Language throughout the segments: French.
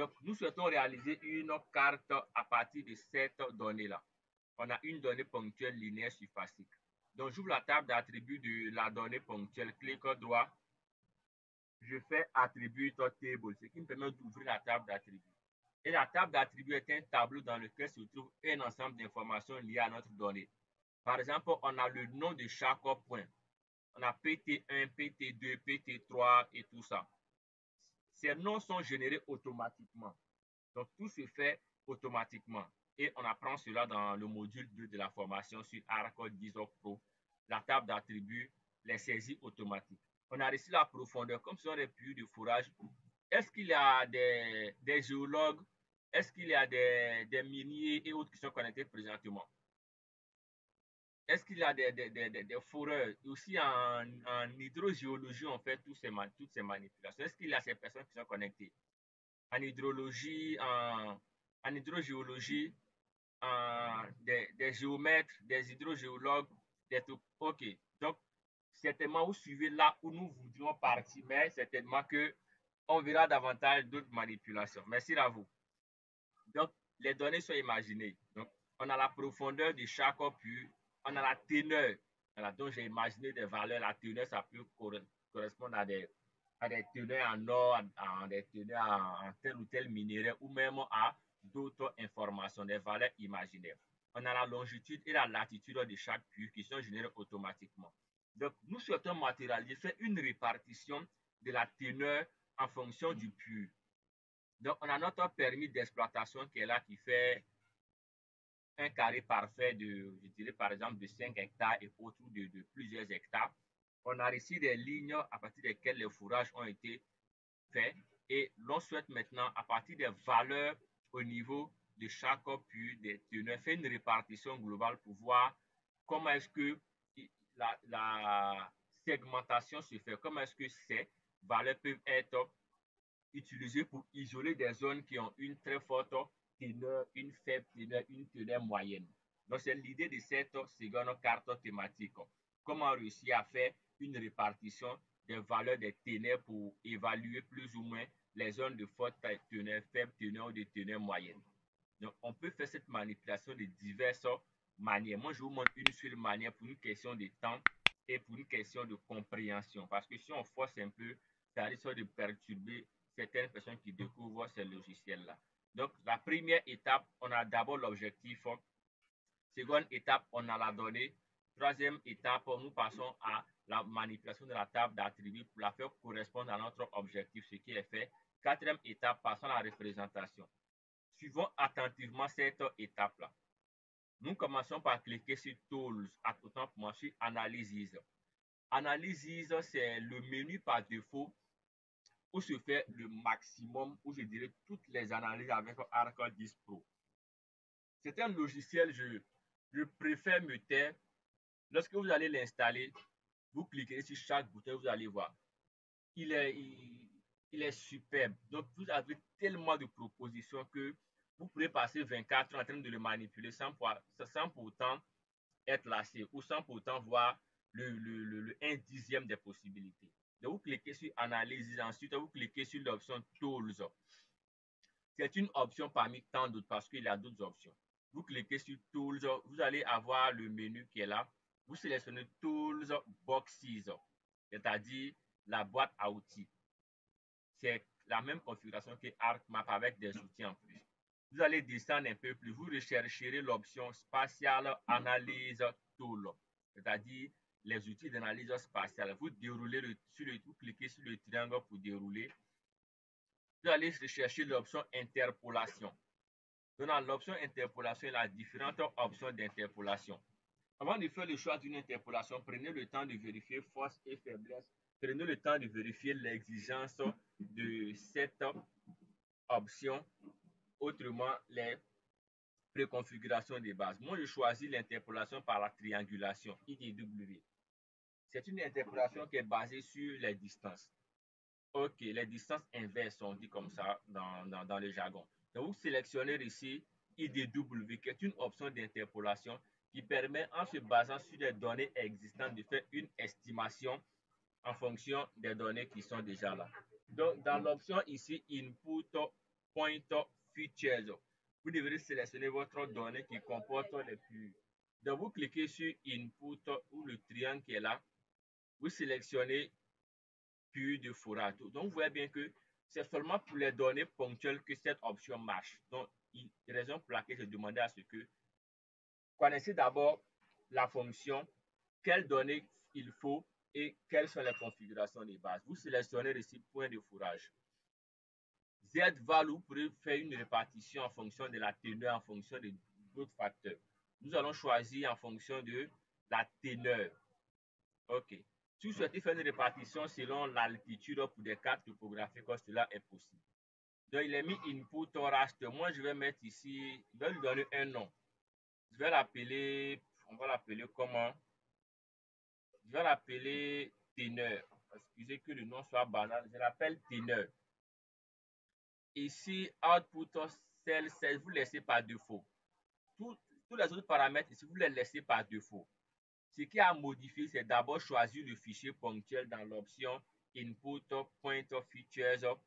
Donc, nous souhaitons réaliser une carte à partir de cette donnée-là. On a une donnée ponctuelle linéaire surfacique. Donc, j'ouvre la table d'attributs de la donnée ponctuelle, clic droit, je fais attribut table, ce qui me permet d'ouvrir la table d'attributs. Et la table d'attributs est un tableau dans lequel se trouve un ensemble d'informations liées à notre donnée. Par exemple, on a le nom de chaque point. On a PT1, PT2, PT3 et tout ça. Ces noms sont générés automatiquement. Donc, tout se fait automatiquement. Et on apprend cela dans le module 2 de la formation sur Arc 10 Pro, la table d'attributs, les saisies automatiques. On a reçu la profondeur, comme ce sont des puits de fourrage. Est-ce qu'il y a des géologues, est-ce qu'il y a des miniers et autres qui sont connectés présentement? Est-ce qu'il y a des fourreurs? Aussi en hydrogéologie, on fait toutes ces manipulations. Est-ce qu'il y a ces personnes qui sont connectées? En hydrologie, en hydrogéologie, des géomètres, des hydrogéologues, OK. Donc, certainement, vous suivez là où nous voudrions partir, mais certainement qu'on verra davantage d'autres manipulations. Merci à vous. Donc, les données sont imaginées. Donc, on a la profondeur de chaque puits, on a la teneur. Voilà, donc, j'ai imaginé des valeurs. La teneur, ça peut correspondre à des teneurs en or, à des teneurs en tel ou tel minerai, ou même à d'autres informations, des valeurs imaginaires. On a la longitude et la latitude de chaque puits qui sont générées automatiquement. Donc, nous souhaitons matérialiser, faire une répartition de la teneur en fonction du puits. Donc, on a notre permis d'exploitation qui est là, qui fait un carré parfait de, je dirais par exemple, de 5 hectares et autour de plusieurs hectares. On a ici des lignes à partir desquelles les fourrages ont été faits et l'on souhaite maintenant, à partir des valeurs au niveau de chaque puits, des teneurs, faire une répartition globale pour voir comment est-ce que la segmentation se fait, comment est-ce que ces valeurs peuvent être utilisées pour isoler des zones qui ont une très forte teneur, une faible teneur, une teneur moyenne. Donc, c'est l'idée de cette seconde carte thématique. Comment réussir à faire une répartition des valeurs des teneurs pour évaluer plus ou moins les zones de forte teneur, faible teneur ou de teneur moyenne. Donc, on peut faire cette manipulation de diverses manières. Moi, je vous montre une seule manière pour une question de temps et pour une question de compréhension. Parce que si on force un peu, ça risque de perturber certaines personnes qui découvrent ces logiciels-là. Donc, la première étape, on a d'abord l'objectif. Seconde étape, on a la donnée. Troisième étape, nous passons à la manipulation de la table d'attributs pour la faire correspondre à notre objectif, ce qui est fait. Quatrième étape, passons à la représentation. Suivons attentivement cette étape-là. Nous commençons par cliquer sur Tools, autant pour moi sur Analysis. Analysis, c'est le menu par défaut où se fait le maximum, où je dirais toutes les analyses avec Arc 10 Pro. C'est un logiciel, je préfère me taire. Lorsque vous allez l'installer, vous cliquez sur chaque bouton, vous allez voir. Il est superbe. Donc, vous avez tellement de propositions que vous pouvez passer 24 heures en train de le manipuler sans pourtant être lassé ou sans pourtant voir le 1/10 des possibilités. Donc, vous cliquez sur Analyse, ensuite vous cliquez sur l'option Tools. C'est une option parmi tant d'autres parce qu'il y a d'autres options. Vous cliquez sur Tools, vous allez avoir le menu qui est là. Vous sélectionnez Tools Boxes, c'est-à-dire la boîte à outils. C'est la même configuration que ArcMap avec des outils en plus. Vous allez descendre un peu plus, vous rechercherez l'option Spatial Analyse Tool, c'est-à-dire les outils d'analyse spatiale. Vous déroulez vous cliquez sur le triangle pour dérouler. Vous allez rechercher l'option Interpolation. Donc, dans l'option Interpolation, il y a différentes options d'interpolation. Avant de faire le choix d'une interpolation, prenez le temps de vérifier force et faiblesse. Prenez le temps de vérifier l'exigence de cette option, autrement les préconfigurations de base. Moi, je choisis l'interpolation par la triangulation, IDW. C'est une interpolation qui est basée sur les distances. OK, les distances inverses, on dit comme ça dans le jargon. Donc, vous sélectionnez ici IDW, qui est une option d'interpolation qui permet, en se basant sur des données existantes, de faire une estimation en fonction des données qui sont déjà là. Donc, dans l'option ici, Input point features. Vous devrez sélectionner votre donnée qui comporte les plus. Donc, vous cliquez sur Input ou le triangle qui est là. Vous sélectionnez Puits de fourrage. Donc, vous voyez bien que c'est seulement pour les données ponctuelles que cette option marche. Donc, raison pour laquelle je demandais à ce que connaissez d'abord la fonction, quelles données il faut et quelles sont les configurations de base. Vous sélectionnez ici point de fourrage. Z-value, vous pourrez faire une répartition en fonction de la teneur, en fonction d'autres facteurs. Nous allons choisir en fonction de la teneur. OK. Si vous souhaitez faire une répartition selon l'altitude pour des cartes topographiques, cela est possible. Donc, il est mis input raster. Moi, je vais mettre ici, je vais lui donner un nom. Je vais l'appeler, on va l'appeler comment? Je vais l'appeler teneur. Excusez que le nom soit banal. Je l'appelle teneur. Ici, output cell 16, vous laissez par défaut. Tous les autres paramètres ici, vous les laissez par défaut. Ce qui a modifié, c'est d'abord choisir le fichier ponctuel dans l'option Input Point Features.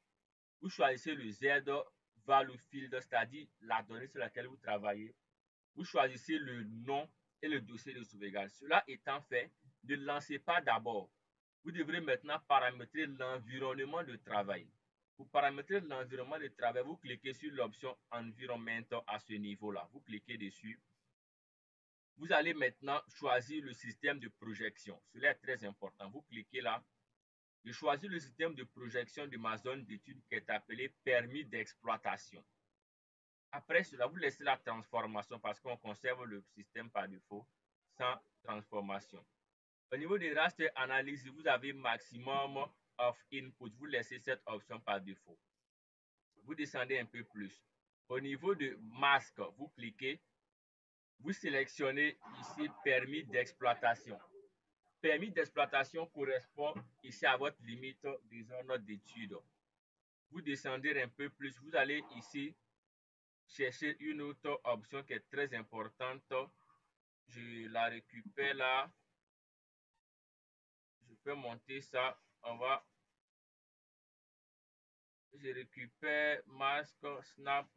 Vous choisissez le Z Value Field, c'est-à-dire la donnée sur laquelle vous travaillez. Vous choisissez le nom et le dossier de sauvegarde. Cela étant fait, ne lancez pas d'abord. Vous devrez maintenant paramétrer l'environnement de travail. Pour paramétrer l'environnement de travail, vous cliquez sur l'option Environment à ce niveau-là. Vous cliquez dessus. Vous allez maintenant choisir le système de projection. Cela est très important. Vous cliquez là. Je choisis le système de projection de ma zone d'étude qui est appelé permis d'exploitation. Après cela, vous laissez la transformation parce qu'on conserve le système par défaut sans transformation. Au niveau des raster analyse, vous avez maximum of input. Vous laissez cette option par défaut. Vous descendez un peu plus. Au niveau de masque, vous cliquez. Vous sélectionnez ici permis d'exploitation. Permis d'exploitation correspond ici à votre limite des zones d'études. Vous descendez un peu plus. Vous allez ici chercher une autre option qui est très importante. Je la récupère là. Je peux monter ça. On va. Je récupère masque, snap.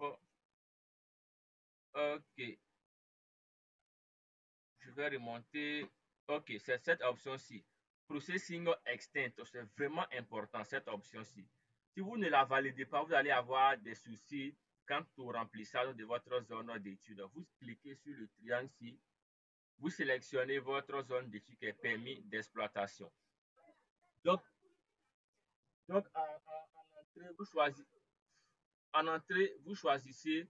OK. Je vais remonter. OK, c'est cette option-ci. Processing extent, c'est vraiment important cette option-ci. Si vous ne la validez pas, vous allez avoir des soucis quant au remplissage de votre zone d'étude. Vous cliquez sur le triangle-ci. Vous sélectionnez votre zone d'étude qui est permis d'exploitation. Donc en entrée, vous choisissez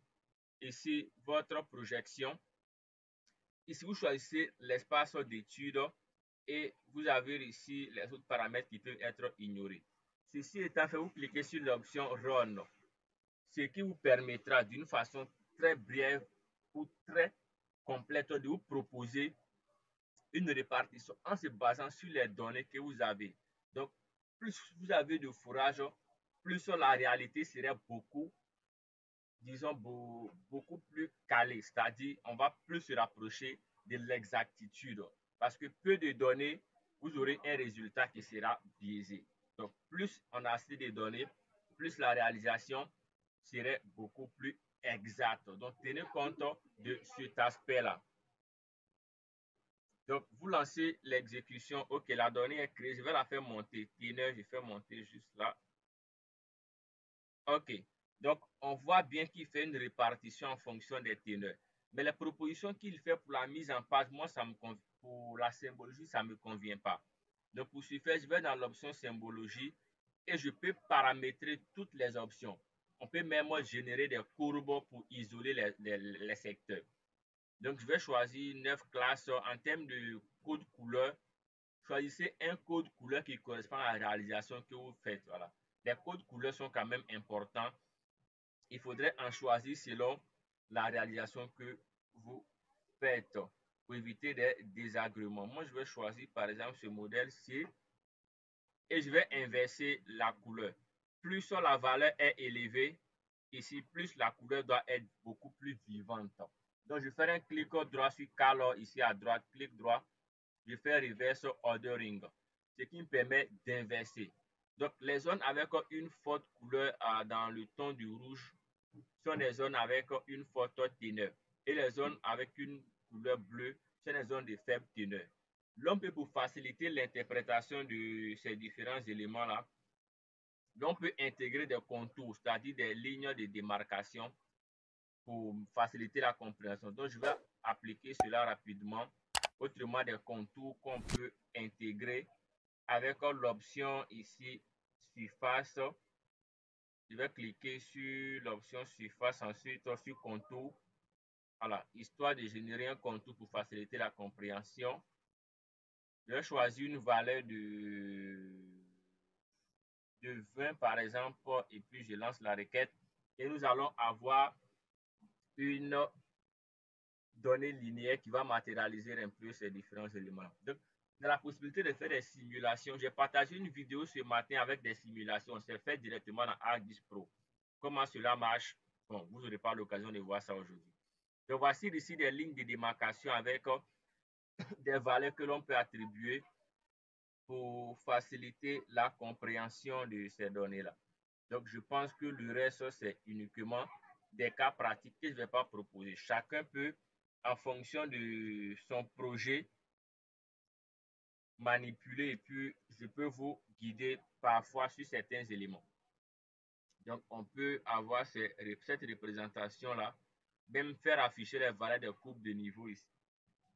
ici votre projection. Ici, vous choisissez l'espace d'étude et vous avez ici les autres paramètres qui peuvent être ignorés. Ceci étant fait, vous cliquez sur l'option Run, ce qui vous permettra d'une façon très brève ou très complète de vous proposer une répartition en se basant sur les données que vous avez. Donc, plus vous avez de fourrage, plus la réalité serait beaucoup, disons, beaucoup plus calée. C'est-à-dire, on va plus se rapprocher de l'exactitude. Parce que peu de données, vous aurez un résultat qui sera biaisé. Donc, plus on a assez de données, plus la réalisation serait beaucoup plus exacte. Donc, tenez compte de cet aspect-là. Donc, vous lancez l'exécution. OK, la donnée est créée. Je vais la faire monter. Teneur, je fais monter juste là. OK. Donc, on voit bien qu'il fait une répartition en fonction des teneurs. Mais les propositions qu'il fait pour la mise en page, moi, ça me pour la symbologie, ça ne me convient pas. Donc, pour ce faire, je vais dans l'option symbologie et je peux paramétrer toutes les options. On peut même générer des courbes pour isoler les secteurs. Donc, je vais choisir 9 classes. En termes de code couleur, choisissez un code couleur qui correspond à la réalisation que vous faites. Voilà. Les codes couleurs sont quand même importants. Il faudrait en choisir selon la réalisation que vous faites pour éviter des désagréments. Moi, je vais choisir par exemple ce modèle-ci et je vais inverser la couleur. Plus la valeur est élevée, ici, plus la couleur doit être beaucoup plus vivante. Donc, je fais un clic droit sur Color ici à droite, clic droit, je fais Reverse Ordering, ce qui me permet d'inverser. Donc, les zones avec une forte couleur dans le ton du rouge, sont des zones avec une forte teneur. Et les zones avec une couleur bleue sont des zones de faible teneur. L'on peut, pour faciliter l'interprétation de ces différents éléments-là, l'on peut intégrer des contours, c'est-à-dire des lignes de démarcation pour faciliter la compréhension. Donc, je vais appliquer cela rapidement. Autrement, des contours qu'on peut intégrer avec l'option ici, surface. Je vais cliquer sur l'option surface, ensuite sur contour. Voilà, histoire de générer un contour pour faciliter la compréhension. Je vais choisir une valeur de 20 par exemple, et puis je lance la requête. Et nous allons avoir une donnée linéaire qui va matérialiser un peu ces différents éléments. Donc, dans la possibilité de faire des simulations, j'ai partagé une vidéo ce matin avec des simulations. C'est fait directement dans ArcGIS Pro. Comment cela marche? Bon, vous n'aurez pas l'occasion de voir ça aujourd'hui. Donc, voici ici des lignes de démarcation avec des valeurs que l'on peut attribuer pour faciliter la compréhension de ces données-là. Donc, je pense que le reste, c'est uniquement des cas pratiques que je ne vais pas proposer. Chacun peut, en fonction de son projet, manipuler et puis je peux vous guider parfois sur certains éléments. Donc, on peut avoir cette représentation-là, même faire afficher les valeurs des courbes de niveau ici.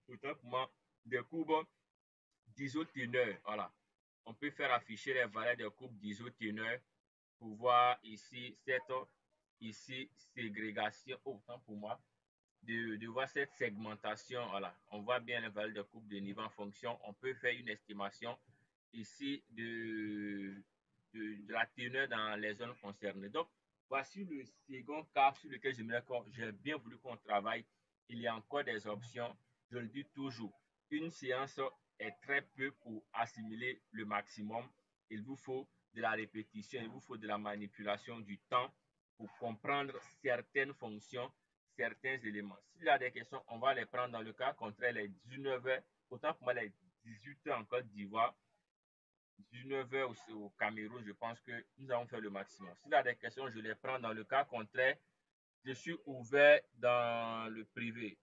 Autant pour moi, des courbes d'isoteneur. Voilà. On peut faire afficher les valeurs des courbes d'isoteneur pour voir ici cette ségrégation, autant pour moi, de voir cette segmentation. Voilà. On voit bien les valeurs de courbes de niveau en fonction. On peut faire une estimation ici de la teneur dans les zones concernées. Donc, voici le second cas sur lequel j'ai bien voulu qu'on travaille. Il y a encore des options. Je le dis toujours, une séance est très peu pour assimiler le maximum. Il vous faut de la répétition, il vous faut de la manipulation du temps pour comprendre certaines fonctions, certains éléments. S'il y a des questions, on va les prendre dans le cas contraire les 19h, autant pour moi les 18h en Côte d'Ivoire, 19h au Cameroun, je pense que nous avons fait le maximum. S'il y a des questions, je les prends dans le cas contraire. Je suis ouvert dans le privé.